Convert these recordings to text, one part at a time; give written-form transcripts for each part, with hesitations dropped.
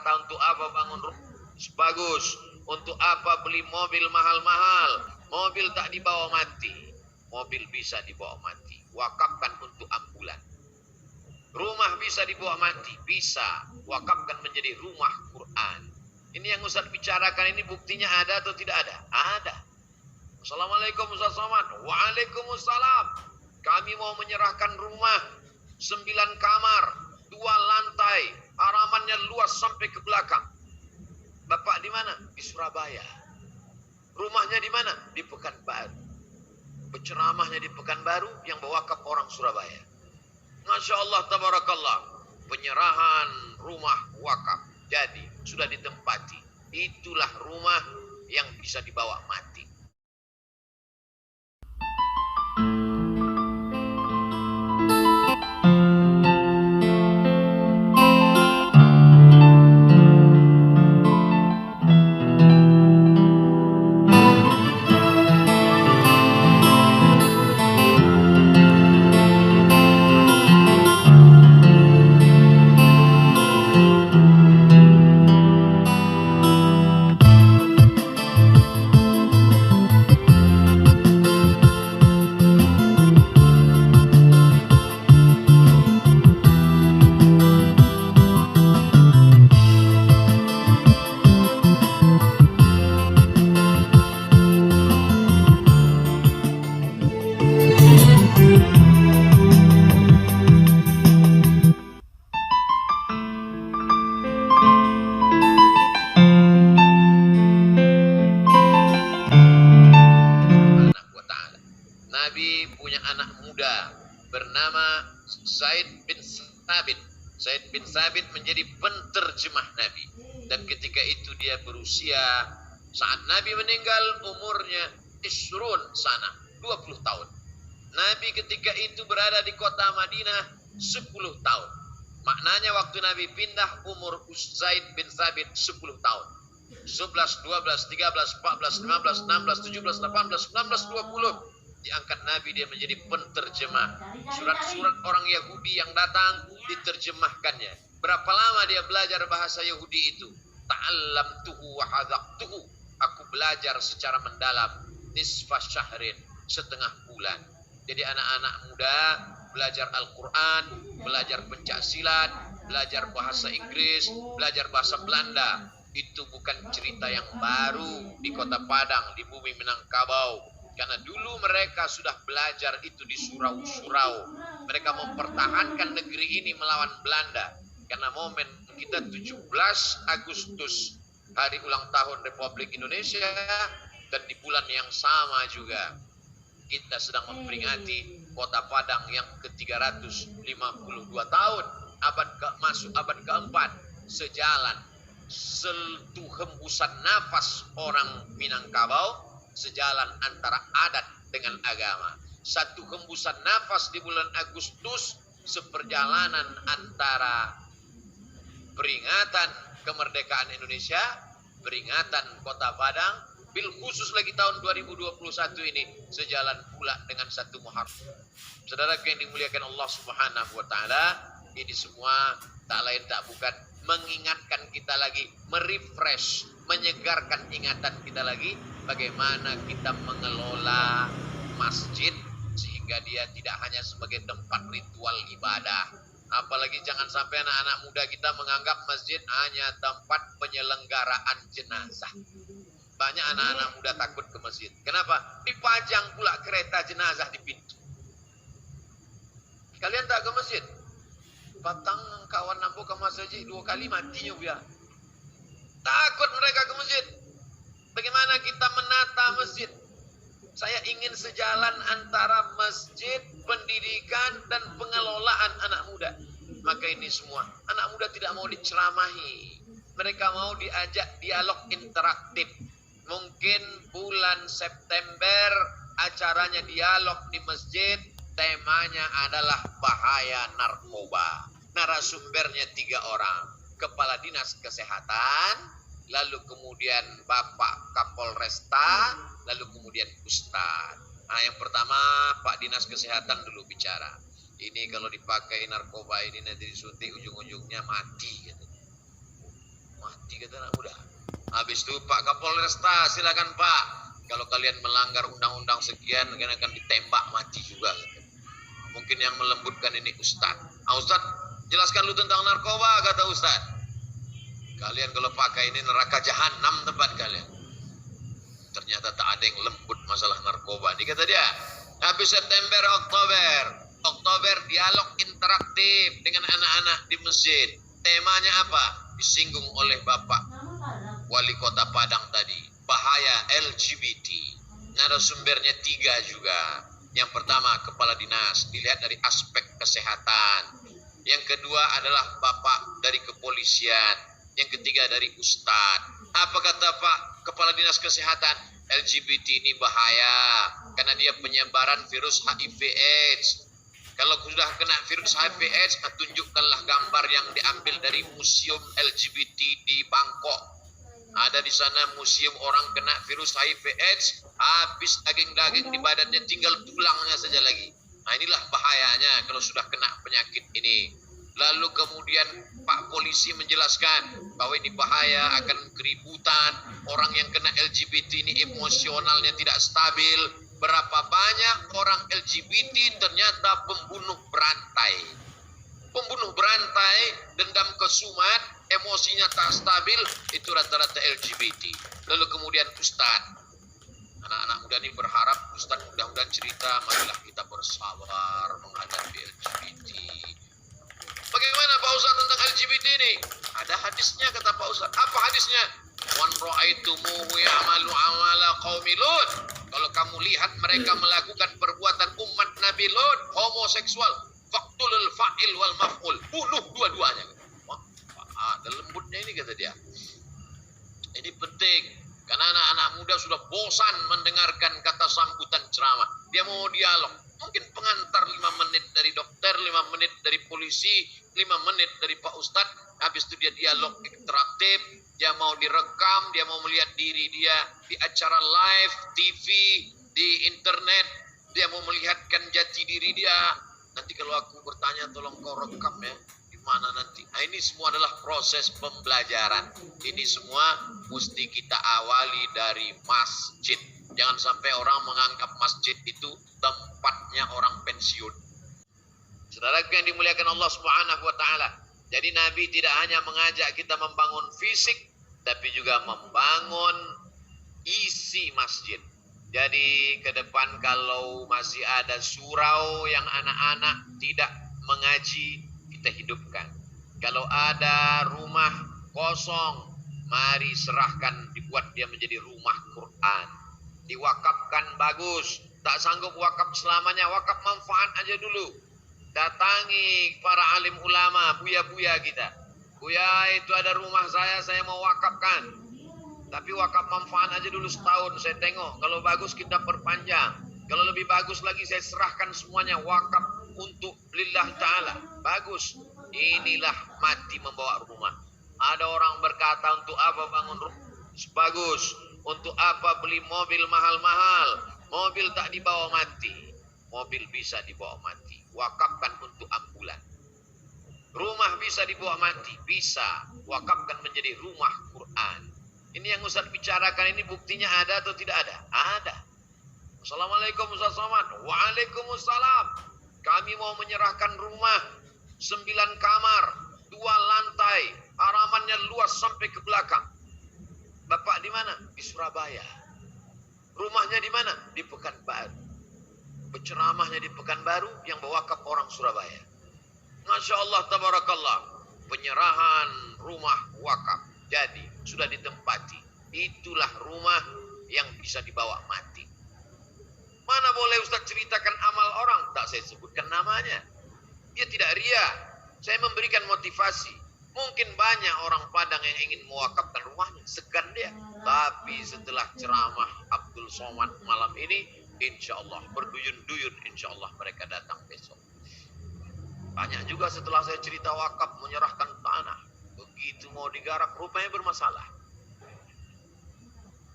untuk apa bangun rumah bagus, untuk apa beli mobil mahal-mahal. Mobil tak dibawa mati, mobil bisa dibawa mati. Wakafkan untuk ambulan. Rumah bisa dibawa mati, bisa. Wakafkan menjadi rumah Quran. Ini yang Ustaz bicarakan ini buktinya ada atau tidak ada? Ada. Assalamualaikum Ustaz Somad. Waalaikumsalam. Kami mau menyerahkan rumah 9 kamar, 2 lantai, halamannya luas sampai ke belakang. Bapak di mana? Di Surabaya. Rumahnya di mana? Di Pekanbaru. Penceramahnya di Pekanbaru yang berwakaf orang Surabaya. Masya Allah, tabarakallah. Penyerahan rumah wakaf. Jadi, sudah ditempati. Itulah rumah yang bisa dibawa mati. Nabi punya anak muda bernama Zaid bin Sabit. Zaid bin Sabit menjadi penterjemah Nabi. Dan ketika itu dia berusia, saat Nabi meninggal umurnya isrun sana, 20 tahun. Nabi ketika itu berada di kota Madinah 10 tahun. Maknanya waktu Nabi pindah umur Zaid bin Sabit 10 tahun. 11, 12, 13, 14, 15, 16, 17, 18, 19, 20. Diangkat Nabi, dia menjadi penterjemah. Surat-surat orang Yahudi yang datang diterjemahkannya. Berapa lama dia belajar bahasa Yahudi itu? Ta'allamtuhu wa hadzaqtuhu. Aku belajar secara mendalam nisfa syahrin, setengah bulan. Jadi anak-anak muda belajar Al-Quran, belajar pencaksilat, belajar bahasa Inggris, belajar bahasa Belanda. Itu bukan cerita yang baru di Kota Padang, di bumi Minangkabau. Karena dulu mereka sudah belajar itu di surau-surau. Mereka mempertahankan negeri ini melawan Belanda. Karena momen kita 17 Agustus, hari ulang tahun Republik Indonesia, dan di bulan yang sama juga kita sedang memperingati Kota Padang yang ke-352 tahun, masuk abad keempat, sejalan, sentuh hembusan nafas orang Minangkabau, sejalan antara adat dengan agama. Satu hembusan nafas di bulan Agustus, seperjalanan antara peringatan kemerdekaan Indonesia, peringatan Kota Padang, bil khusus lagi tahun 2021 ini, sejalan pula dengan 1 Muharram. Saudara yang dimuliakan Allah Subhanahu wa taala, ini semua tak lain tak bukan mengingatkan kita lagi, merefresh, menyegarkan ingatan kita lagi bagaimana kita mengelola masjid sehingga dia tidak hanya sebagai tempat ritual ibadah. Apalagi jangan sampai anak-anak muda kita menganggap masjid hanya tempat penyelenggaraan jenazah. Banyak anak-anak muda takut ke masjid. Kenapa? Dipajang pula kereta jenazah di pintu. Kalian tak ke masjid? Batang kawan nampu ke masjid 2 kali matinya dia. Takut mereka ke masjid. Bagaimana kita menata masjid? Saya ingin sejalan antara masjid, pendidikan, dan pengelolaan anak muda. Maka ini semua, anak muda tidak mau diceramahi. Mereka mau diajak dialog interaktif. Mungkin bulan September acaranya dialog di masjid, temanya adalah bahaya narkoba. Narasumbernya 3 orang. Kepala Dinas Kesehatan, lalu kemudian Bapak Kapolresta, lalu kemudian Ustadz. Nah, yang pertama Pak Dinas Kesehatan dulu bicara. Ini kalau dipakai narkoba ini nanti disuntik ujung-ujungnya mati. Gitu. mati, kata anak muda. Habis itu, Pak Kapolresta, silakan Pak. Kalau kalian melanggar undang-undang sekian, kalian akan ditembak mati juga. Mungkin yang melembutkan ini Ustaz. Ustaz, jelaskan lu tentang narkoba, kata Ustaz. Kalian kalau pakai ini neraka jahanam tempat kalian. Ternyata tak ada yang lembut masalah narkoba. Ini kata dia. Habis September, Oktober dialog interaktif dengan anak-anak di masjid. Temanya apa? Disinggung oleh Bapak Wali Kota Padang tadi. Bahaya LGBT. Narasumbernya 3 juga. Yang pertama, kepala dinas, dilihat dari aspek kesehatan. Yang kedua adalah Bapak dari kepolisian. Yang ketiga dari Ustadz. Apa kata Pak Kepala Dinas Kesehatan? LGBT ini bahaya karena dia penyebaran virus HIV AIDS. Kalau sudah kena virus HIV AIDS, tunjukkanlah gambar yang diambil dari museum LGBT di Bangkok. Ada di sana museum orang kena virus HIV AIDS, habis daging-daging di badannya, tinggal tulangnya saja lagi. Nah, inilah bahayanya kalau sudah kena penyakit ini. Lalu kemudian Pak Polisi menjelaskan bahwa ini bahaya, akan keributan. Orang yang kena LGBT ini emosionalnya tidak stabil. Berapa banyak orang LGBT ternyata pembunuh berantai. Pembunuh berantai, dendam kesumat, emosinya tak stabil, itu rata-rata LGBT. Lalu kemudian Ustadz. Anak-anak muda ini berharap Ustadz mudah-mudahan cerita, marilah kita bersabar menghadapi LGBT. Bagaimana Pak Ustadz tentang LGBT ini? Ada hadisnya kata Pak Ustadz. Apa hadisnya? Wan ra'aitumuhu ya'malu amala qaumi Lut. Kalau kamu lihat mereka melakukan perbuatan umat Nabi Lut, homoseksual, faqtulul fa'il wal maf'ul. Bunuh dua-duanya. Wah, ada lembutnya ini kata dia. Ini penting. Karena anak-anak muda sudah bosan mendengarkan kata sambutan ceramah. Dia mau dialog. Mungkin pengantar 5 menit dari dokter, 5 menit dari polisi, 5 menit dari Pak Ustadz. Habis itu dia dialog interaktif. Dia mau direkam, dia mau melihat diri dia di acara live, TV, di internet. Dia mau melihatkan jati diri dia. Nanti kalau aku bertanya, tolong kau rekam ya. Mana nanti. Nah, ini semua adalah proses pembelajaran. Ini semua mesti kita awali dari masjid. Jangan sampai orang menganggap masjid itu tempatnya orang pensiun. Saudara yang dimuliakan Allah Subhanahu wa taala. Jadi Nabi tidak hanya mengajak kita membangun fisik, tapi juga membangun isi masjid. Jadi ke depan kalau masih ada surau yang anak-anak tidak mengaji, kita hidupkan. Kalau ada rumah kosong, mari serahkan, dibuat dia menjadi rumah Quran. Diwakafkan bagus. Tak sanggup wakaf selamanya, wakaf manfaat aja dulu. Datangi para alim ulama, buya-buya kita. Buya, itu ada rumah saya mau wakafkan. Tapi wakaf manfaat aja dulu setahun, saya tengok. Kalau bagus kita perpanjang. Kalau lebih bagus lagi saya serahkan semuanya wakaf untuk lillah ta'ala. Bagus. Inilah mati membawa rumah. Ada orang berkata, untuk apa bangun rumah? Bagus. Untuk apa beli mobil mahal-mahal? Mobil tak dibawa mati. Mobil bisa dibawa mati. Wakafkan untuk ambulan. Rumah bisa dibawa mati. Bisa. Wakafkan menjadi rumah Quran. Ini yang Ustaz bicarakan ini buktinya ada atau tidak ada? Ada. Assalamualaikum Ustaz Somad. Waalaikumsalam. Kami mau menyerahkan rumah 9 kamar, 2 lantai, halamannya luas sampai ke belakang. Bapak di mana? Di Surabaya. Rumahnya di mana? Di Pekanbaru. Penceramahnya di Pekanbaru yang berwakaf orang Surabaya. Masya Allah, tabarakallah. Penyerahan rumah wakaf. Jadi, sudah ditempati. Itulah rumah yang bisa dibawa mati. Mana boleh Ustaz ceritakan amal orang? Tak saya sebutkan namanya. Dia tidak ria. Saya memberikan motivasi. Mungkin banyak orang Padang yang ingin mewakafkan rumahnya. Segan dia. Tapi setelah ceramah Abdul Somad malam ini, insya Allah berduyun-duyun, insya Allah mereka datang besok. Banyak juga setelah saya cerita wakaf menyerahkan tanah. Begitu mau digarap, rumahnya bermasalah.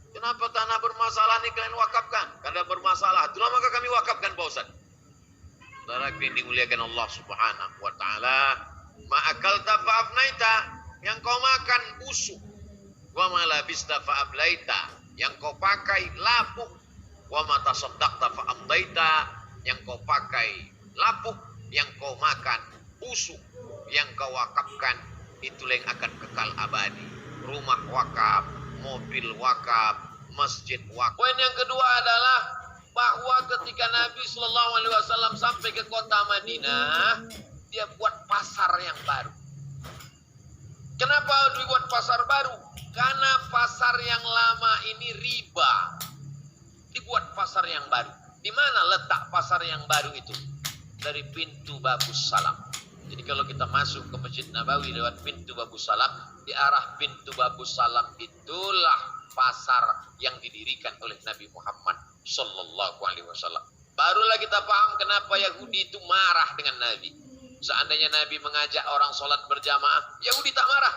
Kenapa tanah bermasalah ini kalian wakafkan? Karena bermasalah. Itulah maka kami wakafkan Pak Ustaz. Saudara yang dimuliakan Allah Subhanahu wa taala, ma'akal tafafnaita, yang kau makan busuk, Wa ma labista fa ablaita, yang kau pakai lapuk. Wa ma tasaddaqta fa amdaita, yang kau pakai lapuk, yang kau makan busuk, yang kau wakafkan itulah yang akan kekal abadi. Rumah wakaf, mobil wakaf, masjid wakaf. Poin yang kedua adalah bahwa ketika Nabi Shallallahu Alaihi Wasallam sampai ke kota Madinah, dia buat pasar yang baru. Kenapa dibuat pasar baru? Karena pasar yang lama ini riba. Dibuat pasar yang baru. Di mana letak pasar yang baru itu? Dari pintu Babus Salam. Jadi kalau kita masuk ke Masjid Nabawi lewat pintu Babus Salam, di arah pintu Babus Salam itulah pasar yang didirikan oleh Nabi Muhammad Sallallahu Alaihi Wasallam. Barulah kita paham kenapa Yahudi itu marah dengan Nabi. Seandainya Nabi mengajak orang sholat berjamaah, Yahudi tak marah.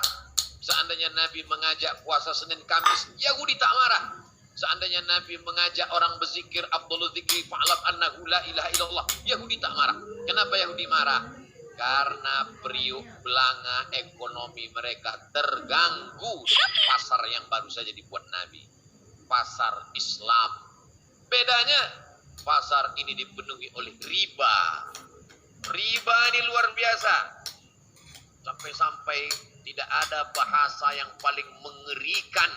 Seandainya Nabi mengajak puasa Senin Kamis, Yahudi tak marah. Seandainya Nabi mengajak orang berzikir Abdul Dzikri fa'lam annahu la ilaha illallah, Yahudi tak marah. Kenapa Yahudi marah? Karena periuk belanga ekonomi mereka terganggu dengan pasar yang baru saja dibuat Nabi. Pasar Islam. Bedanya pasar ini dipenuhi oleh riba. Riba ini luar biasa. Sampai-sampai tidak ada bahasa yang paling mengerikan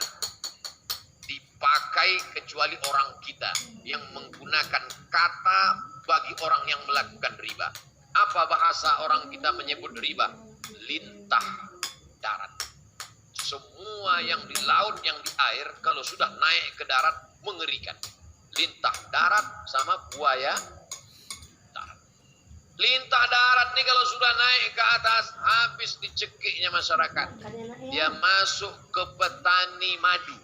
dipakai kecuali orang kita yang menggunakan kata bagi orang yang melakukan riba. Apa bahasa orang kita menyebut riba? Lintah darat. Semua yang di laut, yang di air, kalau sudah naik ke darat, mengerikan. Lintah darat sama buaya darat. Lintah darat nih kalau sudah naik ke atas, habis dicekiknya masyarakat. Dia masuk ke petani madu.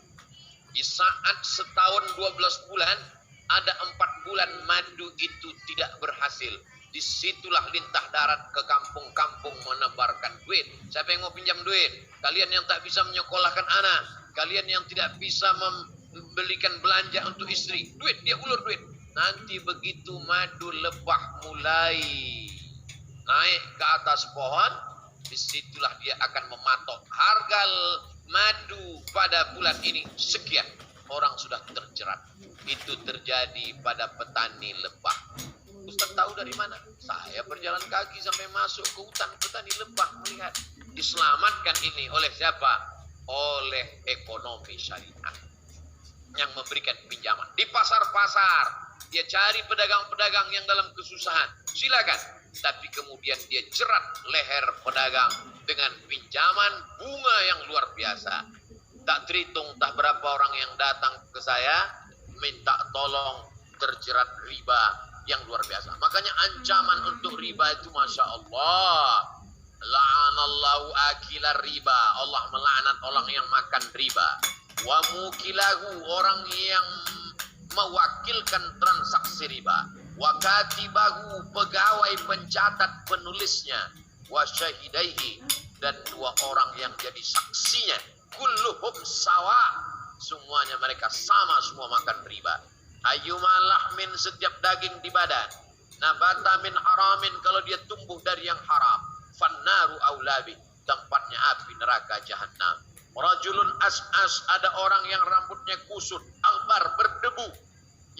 Di saat setahun 12 bulan, ada 4 bulan madu itu tidak berhasil. Disitulah lintah darat ke kampung-kampung menebarkan duit. Siapa yang mau pinjam duit? Kalian yang tak bisa menyekolahkan anak, kalian yang tidak bisa membelikan belanja untuk istri, duit, dia ulur duit. Nanti begitu madu lebah mulai naik ke atas pohon, disitulah dia akan mematok harga madu pada bulan ini sekian. Orang sudah terjerat. Itu terjadi pada petani lebah. Ustaz tahu dari mana? Saya berjalan kaki sampai masuk ke hutan petani lebah melihat. Diselamatkan ini oleh siapa? Oleh ekonomi syariah yang memberikan pinjaman. Di pasar-pasar dia cari pedagang-pedagang yang dalam kesusahan. Silakan. Tapi kemudian dia jerat leher pedagang dengan pinjaman bunga yang luar biasa. Tak terhitung tak berapa orang yang datang ke saya minta tolong terjerat riba yang luar biasa. Makanya ancaman untuk riba itu Masya Allah. La'anallahu akilar riba. Allah melaknat orang yang makan riba. Wa mukilahu, orang yang mewakilkan transaksi riba. Wa katibahu, pegawai pencatat penulisnya. Wa syahidaihi, dan 2 orang yang jadi saksinya. Kulluhum sawa, semuanya mereka sama, semua makan riba. Ayyuma lahmin, setiap daging di badan. Nabata min haramin, kalau dia tumbuh dari yang haram. Fannaru aulabi, tempatnya api neraka jahanam. Rajulun as'as, ada orang yang rambutnya kusut, albar, berdebu.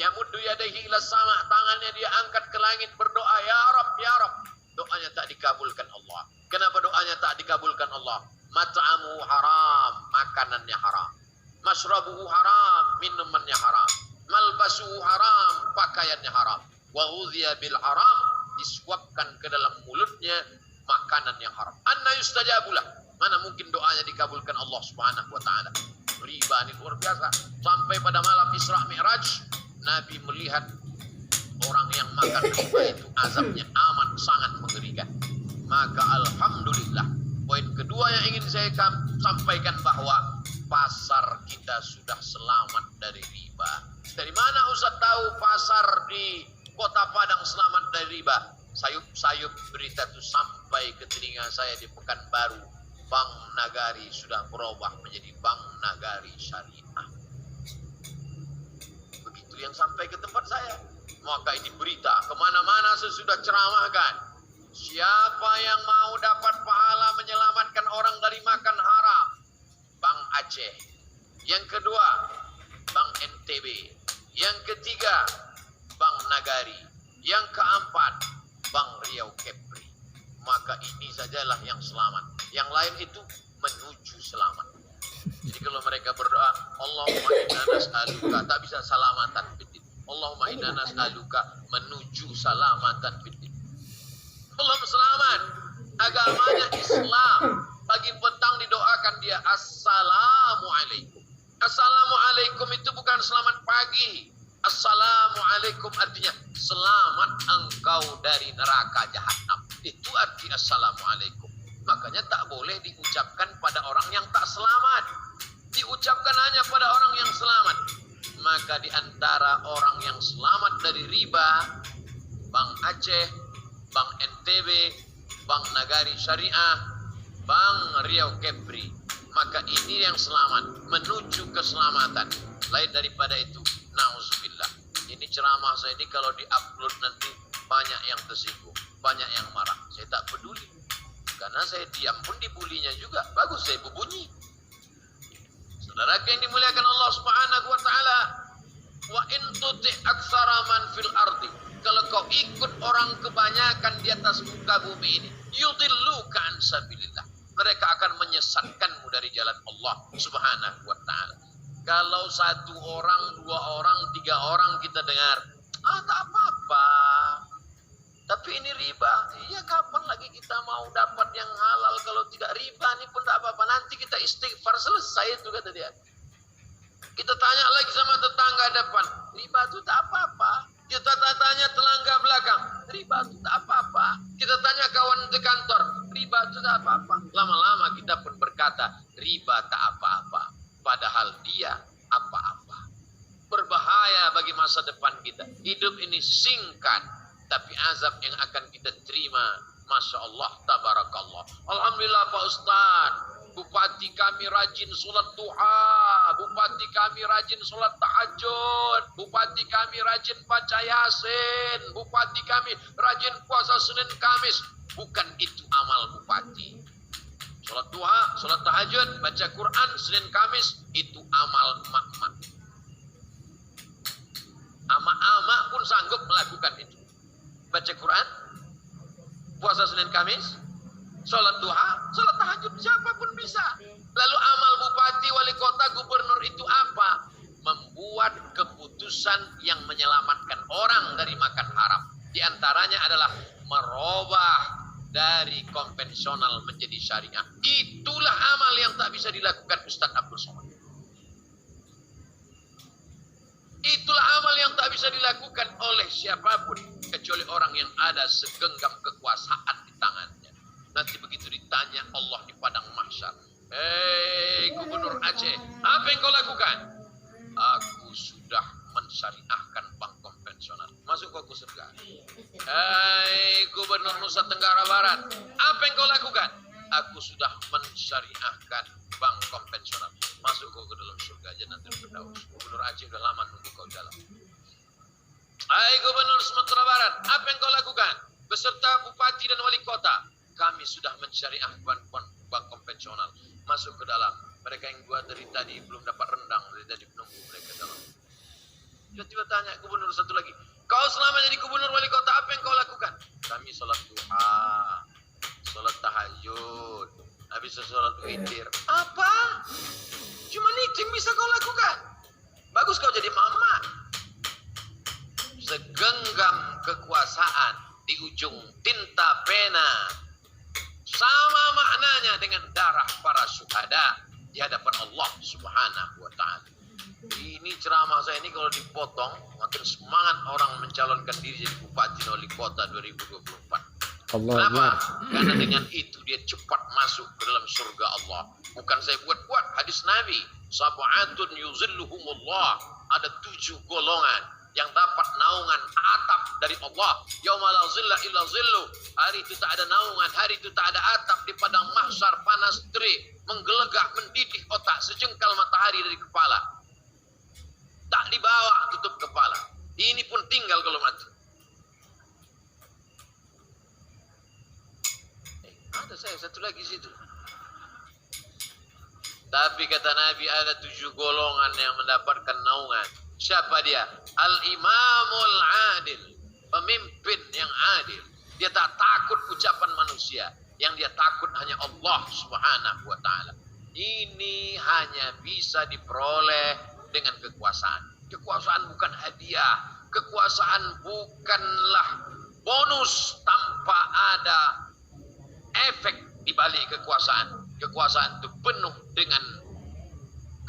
Yamuddu yadaihi ila sama, tangannya dia angkat ke langit berdoa, ya Rabb, ya Rabb. Doanya tak dikabulkan Allah. Kenapa doanya tak dikabulkan Allah? Mat'amu haram, makanannya haram. Masrabuhu haram, minumannya haram. Malbasuhu haram, pakaiannya haram. Wa ghudhiya bil haram, disuapkan ke dalam mulutnya makanan yang haram. Anna yustajabulah, mana mungkin doanya dikabulkan Allah Subhanahu wa taala. Riba ini luar biasa. Sampai pada malam Isra Mi'raj, Nabi melihat orang yang makan riba itu azabnya amat sangat mengerikan. Maka alhamdulillah, poin kedua yang ingin saya sampaikan bahwa pasar kita sudah selamat dari riba. Dari mana Ustaz tahu pasar di Kota Padang selamat dari riba? Sayup-sayup berita itu sampai ke telinga saya di Pekanbaru. Bank Nagari sudah berubah menjadi Bank Nagari Syariah. Begitu yang sampai ke tempat saya. Maka ini berita kemana-mana sesudah ceramahkan. Siapa yang mau dapat pahala menyelamatkan orang dari makan haram, Bank Aceh Aceh. Yang kedua, Bank NTB. Yang ketiga, Bank Nagari. Yang keempat, Bank Riau Kepri. Maka ini sajalah yang selamat. Yang lain itu menuju selamat. Jadi kalau mereka berdoa, Allahumma inna nas'aluka, tak bisa salamatan fiddin. Allahumma inna nas'aluka menuju salamatan fiddin. Belum selamat. Agamanya Islam. Pagi petang didoakan dia Assalamualaikum. Assalamualaikum itu bukan selamat pagi. Assalamualaikum artinya selamat engkau dari neraka jahanam. Itu arti Assalamualaikum. Makanya tak boleh diucapkan pada orang yang tak selamat. Diucapkan hanya pada orang yang selamat. Maka di antara orang yang selamat dari riba, Bank Aceh, Bank NTB, Bank Nagari Syariah, Bank Riau Kepri. Maka ini yang selamat, menuju keselamatan. Lain daripada itu, na'udzubillah. Ini ceramah saya ini kalau di-upload nanti banyak yang tersinggung, banyak yang marah. Saya tak peduli. Karena saya diam pun dibulinya juga. Bagus saya berbunyi. Saudara yang dimuliakan Allah Subhanahu wa taala, wa in tuti' aktsara man fil ardi. Kalau kau ikut orang kebanyakan di atas muka bumi ini, yudilluka an sabilillah. Mereka akan menyesatkanmu dari jalan Allah Subhanahu wa taala. Kalau satu orang, dua orang, tiga orang kita dengar, tak apa-apa. Tapi ini riba. Iya, kapan lagi kita mau dapat yang halal kalau tidak riba? Ini pun tak apa-apa. Nanti kita istighfar, selesai itu kata dia. Kita tanya lagi sama tetangga depan, riba itu tak apa-apa. Kita tanya tetangga belakang, riba itu tak apa-apa. Kita tanya kawan di kantor, riba itu tak apa-apa. Lama-lama kita pun berkata, riba tak apa-apa. Padahal dia apa-apa. Berbahaya bagi masa depan kita. Hidup ini singkat, tapi azab yang akan kita terima, Masya Allah, tabarakallah. Alhamdulillah Pak Ustaz, bupati kami rajin sholat duha, bupati kami rajin sholat tahajud, bupati kami rajin baca yasin, bupati kami rajin puasa Senin Kamis. Bukan itu amal bupati. Sholat duha, sholat tahajud, baca Quran Senin Kamis, itu amal emak-emak. Ama-ama pun sanggup melakukan itu. Baca Quran, puasa Senin Kamis, sholat duha, sholat tahajud, siapapun bisa. Lalu amal bupati, wali kota, gubernur itu apa? Membuat keputusan yang menyelamatkan orang dari makan haram. Di antaranya adalah merubah dari konvensional menjadi syariah. Itulah amal yang tak bisa dilakukan Ustaz Abdul Somad. Itulah amal yang tak bisa dilakukan oleh siapapun kecuali orang yang ada segenggam kekuasaan di tangannya. Nanti begitu ditanya Allah di padang mahsyar, hei Gubernur Aceh, apa yang kau lakukan? Aku sudah mensyariahkan bank konvensional. Masuk kau ke surga. Hei Gubernur Nusa Tenggara Barat, apa yang kau lakukan? Aku sudah mensyariahkan bank konvensional. Masuk kau ke dalam surga aja nanti berdaus. Gubernur Aceh udah lama nunggu kau dalam. Hai Gubernur Sumatera Barat, apa yang kau lakukan? Beserta bupati dan wali kota, kami sudah mensyariahkan bank konvensional. Masuk ke dalam. Mereka yang buat dari tadi belum dapat rendang, dari tadi menunggu mereka dalam. Tiba-tiba tanya gubernur satu lagi, kau selama jadi gubernur wali kota apa yang kau lakukan? Kami sholat duha, sholat tahajud, habis sholat witir. Apa? Cuma itu yang bisa kau lakukan. Bagus kau jadi mama. Segenggam kekuasaan di ujung tinta pena, sama maknanya dengan darah para syuhada di hadapan Allah Subhanahu wa taala. Ini ceramah saya ini kalau dipotong, makin semangat orang mencalonkan diri jadi bupati dan wali kota 2024. Kenapa? Karena dengan itu dia cepat masuk ke dalam surga Allah. Bukan saya buat-buat, hadis Nabi, sab'atun yuzilluhumullah, ada 7 golongan yang dapat naungan atap dari Allah. Yauma la zilla illa zillu. Hari itu tak ada naungan, hari itu tak ada atap di padang mahsyar, panas terik, menggelegak mendidih otak sejengkal matahari dari kepala. Tak dibawa, tutup kepala. Ini pun tinggal kalau mati. Ada saya satu lagi situ. Tapi kata Nabi ada 7 golongan yang mendapatkan naungan. Siapa dia? Al-Imamul Adil. Pemimpin yang adil. Dia tak takut ucapan manusia. Yang dia takut hanya Allah Subhanahu wa ta'ala. Ini hanya bisa diperoleh dengan kekuasaan. Kekuasaan bukan hadiah. Kekuasaan bukanlah bonus tanpa ada efek di balik kekuasaan. Kekuasaan itu penuh dengan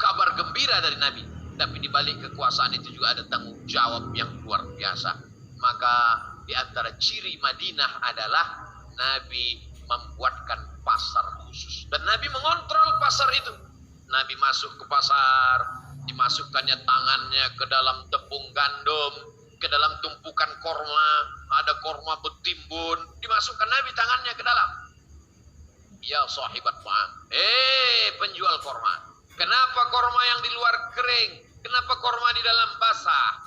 kabar gembira dari Nabi. Tapi di balik kekuasaan itu juga ada tanggung jawab yang luar biasa. Maka di antara ciri Madinah adalah Nabi membuatkan pasar khusus. Dan Nabi mengontrol pasar itu. Nabi masuk ke pasar, dimasukkannya tangannya ke dalam tepung gandum, ke dalam tumpukan korma, ada korma bertimbun, dimasukkan Nabi tangannya ke dalam. Ya sahibat ma'am, penjual korma, kenapa korma yang di luar kering? Kenapa korma di dalam basah?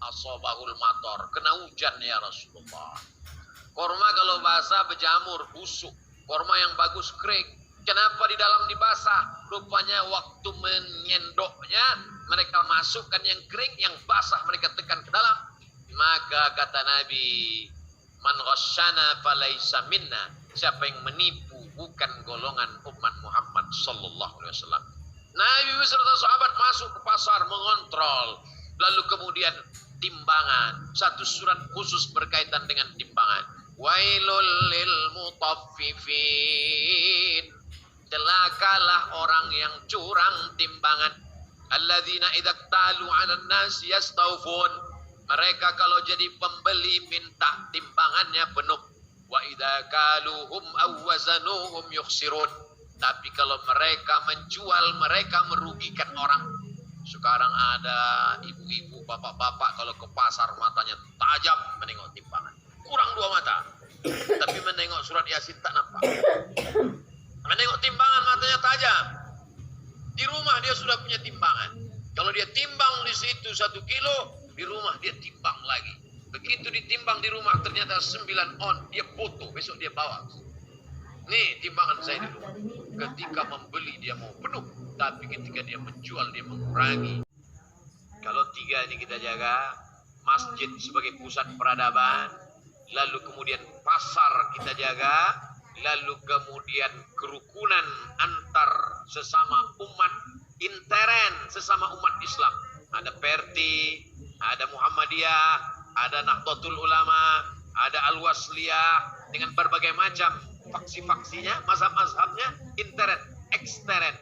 Asobahul mator, kena hujan ya Rasulullah. Korma kalau basah berjamur, busuk. Korma yang bagus kering. Kenapa di dalam dibasah? Rupanya waktu menyendoknya mereka masukkan yang kering, yang basah mereka tekan ke dalam. Maka kata Nabi, man ghasyana falaysa minna. Siapa yang menipu bukan golongan umat Muhammad sallallahu alaihi wasallam. Nabi beserta sahabat masuk ke pasar mengontrol. Lalu kemudian timbangan. Satu surat khusus berkaitan dengan timbangan. Wailul lil mutaffifin. Celakalah orang yang curang timbangan. Alladzina idza talu 'alan nasi yastawfun. Mereka kalau jadi pembeli minta timbangannya penuh. Wa idza kaluhum aw wazanuhum yukhsirun. Tapi kalau mereka menjual, mereka merugikan orang. Sekarang ada ibu-ibu, bapak-bapak kalau ke pasar matanya tajam menengok timbangan. Kurang 2 mata. Tapi menengok surat Yasin tak nampak. Menengok timbangan matanya tajam. Di rumah dia sudah punya timbangan. Kalau dia timbang di situ 1 kilo, di rumah dia timbang lagi. Begitu ditimbang di rumah ternyata 9 on, dia foto, besok dia bawa. Nih timbangan saya di rumah. Ketika membeli dia mau penuh, tapi ketika dia menjual dia mengurangi. Kalau 3 ini kita jaga, masjid sebagai pusat peradaban, lalu kemudian pasar kita jaga, lalu kemudian kerukunan antar sesama umat, intern sesama umat Islam. Ada Perti, ada Muhammadiyah, ada Nahdlatul Ulama, ada Al-Wasliyah dengan berbagai macam faksi-faksinya, mazhab-mazhabnya, intern, ekstern,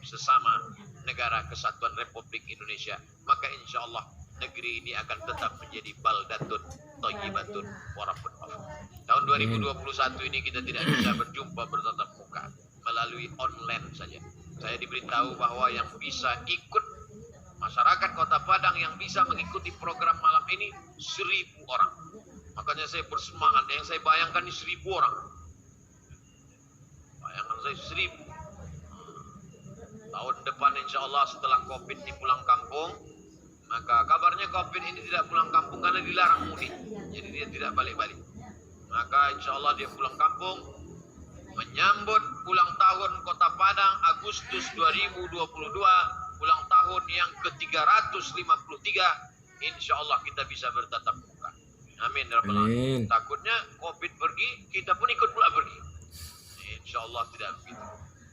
sesama negara kesatuan Republik Indonesia. Maka insya Allah negeri ini akan tetap menjadi baldatun thayyibatun wa rabbun ghafur. Tahun 2021 ini kita tidak bisa berjumpa bertatap muka, melalui online saja. Saya diberitahu bahwa yang bisa ikut, masyarakat Kota Padang yang bisa mengikuti program malam ini 1000 orang. Makanya saya bersemangat, yang saya bayangkan ini 1000 orang. Bayangan saya 1000. Tahun depan insya Allah setelah COVID ini pulang kampung, maka kabarnya COVID ini tidak pulang kampung karena dilarang mudik. Jadi dia tidak balik-balik. Maka insya Allah dia pulang kampung, menyambut ulang tahun Kota Padang Agustus 2022, ulang tahun yang ke-353. Insya Allah kita bisa bertatap muka. Amin. Amin. Takutnya COVID pergi, kita pun ikut pula pergi. Insya Allah tidak begitu.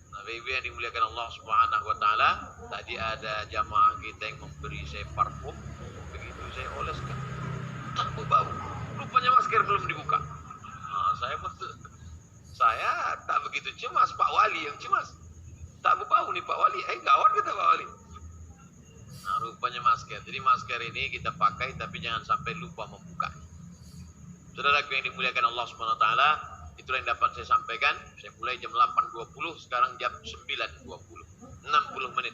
Nah, ibu yang dimuliakan Allah Subhanahu wa taala, tadi ada jamaah kita yang memberi saya parfum, begitu saya oleskan, tak berbau. Rupanya masker belum dibuka. Nah, saya tak begitu cemas, Pak Wali yang cemas. Tak berbau nih Pak Wali. Gawat kata Pak Wali. Nah, rupanya masker. Jadi masker ini kita pakai tapi jangan sampai lupa membuka. Saudaraku yang dimuliakan Allah Subhanahu wa taala, itulah yang dapat saya sampaikan. Saya mulai jam 8.20, sekarang jam 9.20. 60 menit.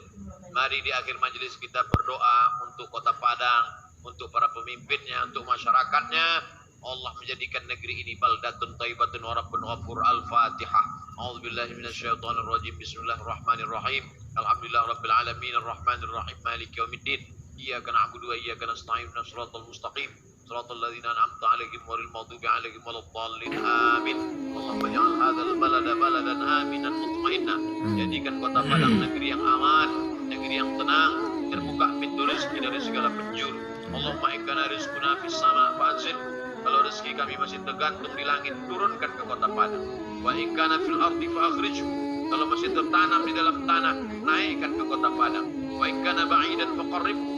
Mari di akhir majelis kita berdoa untuk Kota Padang, untuk para pemimpinnya, untuk masyarakatnya. Allah menjadikan negeri ini baldatun thayyibatun wa rabbun ghafur. Al-Fatihah. A'udzubillahi minasyaitonir rajim. Bismillahirrahmanirrahim. Alhamdulillah rabbil alamin arrahmanir rahim maliki yaumiddin. Iyyaka na'budu wa iyyaka nasta'in ihdinas siratal mustaqim. صراط الذين أنعمت عليهم غير المغضوب عليهم ولا الضالين آمين اللهم اجعل هذا البلد بلدا آمنا مطمئنا jadikan kota Padang negeri yang aman, negeri yang tenang, terbuka pintu rezeki dari segala penjuru. Allahumma ikkana rizquna fis sama fa'anzil. Kalau rezeki kami masih tergantung di langit, turunkan ke kota Padang. Wa ikkana fil ardi fa'akhrijhu. Kalau masih tertanam di dalam tanah, naikkan ke kota Padang. Wa ikkana ba'idan faqarribhu.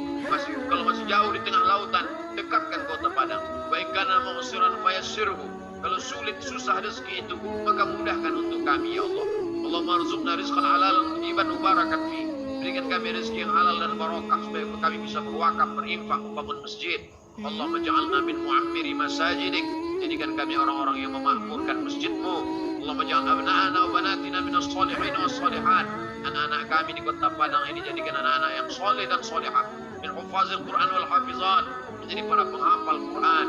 Kalau masih jauh di tengah lautan, dekatkan kota Padang. Wa ikkana mu'siran fayassirhu. Kalau sulit susah rezeki itu, maka mudahkan untuk kami ya Allah. Allahumma arzuqna rizqan halal tayyiban mubarakan fi. Berikan kami rezeki yang halal dan barakah supaya kami bisa berwakaf, berinfak, membangun masjid. Allahumma ja'alna min mu'ammiri masajidik. Jadikan kami orang-orang yang memakmurkan masjid-Mu. Allahumma ja'al abna'ana wa banatina minas shalihin was shalihat. Anak-anak kami di kota Padang ini jadikan anak-anak yang soleh dan solehah. Min hufazil Quran wal hafizan. Menjadi para penghafal Quran.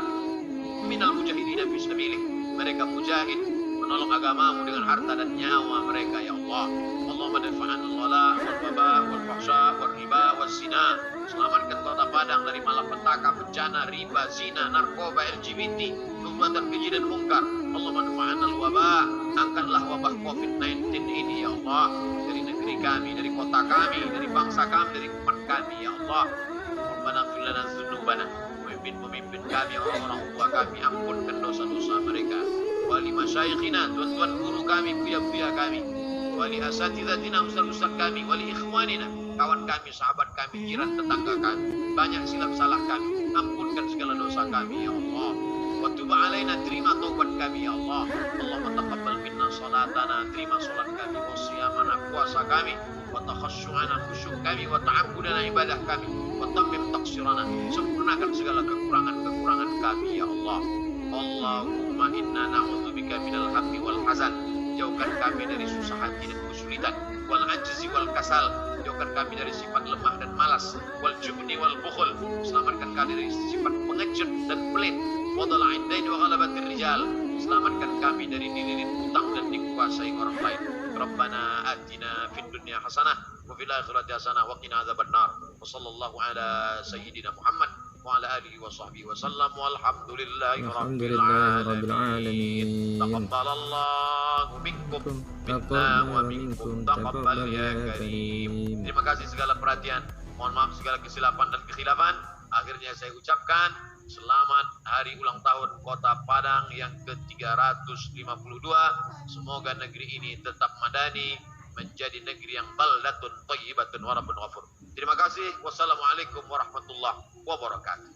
Minal mujahidina fi sabilik. Mereka mujahid menolong agamamu dengan harta dan nyawa mereka ya Allah. Allahumma dafa'an al-ghala wal waba wal fahsya wal riba wal zina. Selamatkan kota Padang dari malapetaka, bencana, riba, zina, narkoba, LGBT, perbuatan keji dan mungkar. Allahumma dafa'an al-waba. Angkatlah wabah COVID-19 ini ya Allah dari negeri kami, dari kota kami, dari bangsa kami, dari umat kami ya Allah. Rabbana ighfir lana dzunubana. Pemimpin kami, orang-orang tua kami, ampunkan dosa-dosa mereka. Wali masyayikhina, tuan-tuan guru kami, buya-buya kami. Wali asatidatina, ustaz-ustaz kami. Wali ikhwanina, kawan kami, sahabat kami, jiran tetangga kami. Banyak silap salah kami, ampunkan segala dosa kami ya Allah. Wa tub alaina, terima taubat kami ya Allah. Allahumma taqabbal minna salatana, terima salat kami, wa siyamana, puasa kami, wa takhasyu'ana, khusyuk kami, wa ta'abbudana, ibadah kami, wa tammim taqsirana, sempurnakan segala kekurangan-kekurangan kami ya Allah. Allahumma inna na'udzubika minal hammi wal hazan. Jauhkan kami dari susah hati dan kesulitan, wal ajzi wal kasal. Jauhkan kami dari sifat lemah dan malas, wal jubni wal bukhul. Selamatkan kami dari sifat pengecut dan pelit, wadal indain wa ghalabatir rijal. Selamatkan kami dari dililit utang dan dikuasai orang lain. Rabbana atina fid dunya hasanah wa fil akhirati hasanah wa qina adzabannar. Wa sallallahu ala sayyidina Muhammad wa ala alihi wa sahbihi wa sallam walhamdulillahi rabbil alamin. Taqabbalallahu minkum minna wa minkum taqabbal ya karim. Terima kasih segala perhatian. Mohon maaf segala kesilapan dan kekhilafan. Akhirnya saya ucapkan selamat hari ulang tahun Kota Padang yang ke-352. Semoga negeri ini tetap madani, menjadi negeri yang baldatun thayyibatun wa rabbun ghafur. Terima kasih. Wassalamualaikum warahmatullahi wabarakatuh.